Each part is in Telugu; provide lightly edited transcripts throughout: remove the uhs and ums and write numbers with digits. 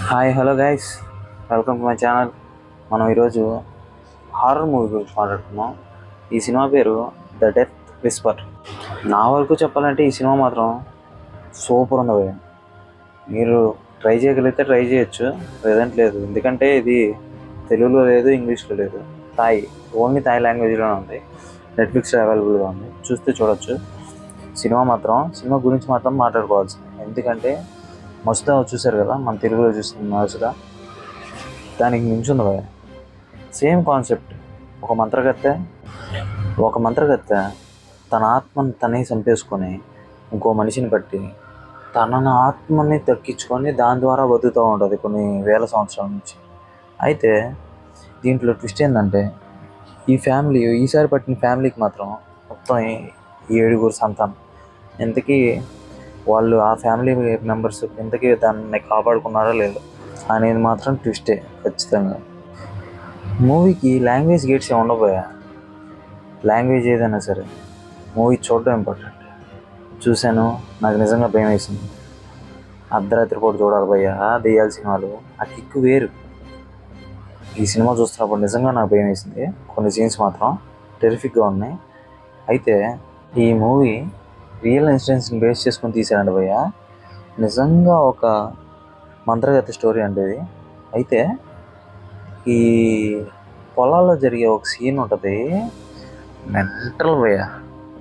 Hi hello guys, welcome to my channel. మనం ఈరోజు హారర్ మూవీ గురించి మాట్లాడుతున్నాం. ఈ సినిమా పేరు ద డెత్ విస్పర్. నా వరకు చెప్పాలంటే ఈ సినిమా మాత్రం సూపర్ ఉంది భయ్య. మీరు ట్రై చేయగలిగితే ట్రై చేయొచ్చు, లేదంటే లేదు. ఎందుకంటే ఇది తెలుగులో లేదు, ఇంగ్లీష్లో లేదు, ఓన్లీ థాయ్ లాంగ్వేజ్లోనే ఉంది. నెట్ఫ్లిక్స్లో అవైలబుల్గా ఉంది, చూస్తే చూడొచ్చు. సినిమా గురించి మాత్రం మాట్లాడుకోవాల్సింది. ఎందుకంటే మస్తుగా చూశారు కదా, మన తెలుగులో చూస్తుంది మస్తుగా. దానికి మించి ఉంది భయ. Same concept. ఒక మంత్రగత్తె తన ఆత్మని తనే చంపేసుకొని ఇంకో మనిషిని బట్టి తన ఆత్మని దక్కించుకొని దాని ద్వారా బతుకుతూ ఉంటుంది కొన్ని వేల సంవత్సరాల నుంచి. అయితే దీంట్లో ట్విస్ట్ ఏంటంటే ఈసారి పట్టిన ఫ్యామిలీకి మాత్రం మొత్తం 7 సంతానం. ఇంతకీ వాళ్ళు ఆ ఫ్యామిలీ మెంబర్స్ ఇంతకీ దాన్ని కాపాడుకున్నారో లేదో అనేది మాత్రం ట్విస్టే ఖచ్చితంగా. మూవీకి లాంగ్వేజ్ గేట్స్ ఏమి ఉండబోయా. లాంగ్వేజ్ ఏదైనా సరే మూవీ చూడడం ఇంపార్టెంట్. చూశాను, నాకు నిజంగా భయం వేసింది. అర్ధరాత్రి పూట చూడాలి భయ్యా దెయ్యాల సినిమాలు, ఆ కిక్ వేరు. ఈ సినిమా చూస్తున్నప్పుడు నిజంగా నాకు భయం వేసింది. కొన్ని సీన్స్ మాత్రం టెరిఫిక్గా ఉన్నాయి. అయితే ఈ మూవీ రియల్ ఇన్సిడెంట్స్ని బేస్ చేసుకొని తీసారండి భయ్య. నిజంగా ఒక మంత్రగతి స్టోరీ అంటే ఇది. అయితే ఈ పొలాల్లో జరిగే ఒక సీన్ ఉంటుంది, మెంటల్ భయ్య.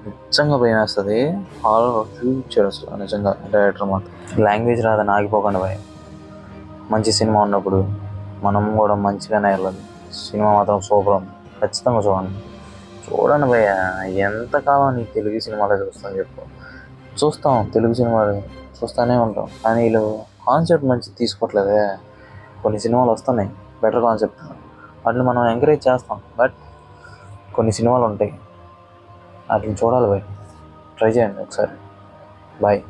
నిజంగా భయం వేస్తుంది. ఫ్యూచర్ అసలు నిజంగా డైరెక్టర్ మాత్రం లాంగ్వేజ్ రాదని ఆగిపోకుండా భయ్య. మంచి సినిమా ఉన్నప్పుడు మనం కూడా మంచిగానే వెళ్ళాలి. సినిమా మాత్రం సూపర్ ఉంది, ఖచ్చితంగా చూడండి భయ్య. ఎంతకాలం నీ తెలుగు సినిమాలో చూస్తాం తెలుగు సినిమాలు చూస్తూనే ఉంటాం, కానీ వీళ్ళు కాన్సెప్ట్ మంచి తీసుకోవట్లేదే. కొన్ని సినిమాలు వస్తున్నాయి బెటర్ కాన్సెప్ట్, వాటిని మనం ఎంకరేజ్ చేస్తాం. బట్ కొన్ని సినిమాలు ఉంటాయి, వాటిని చూడాలి భయ్. ట్రై చేయండి ఒకసారి. బాయ్.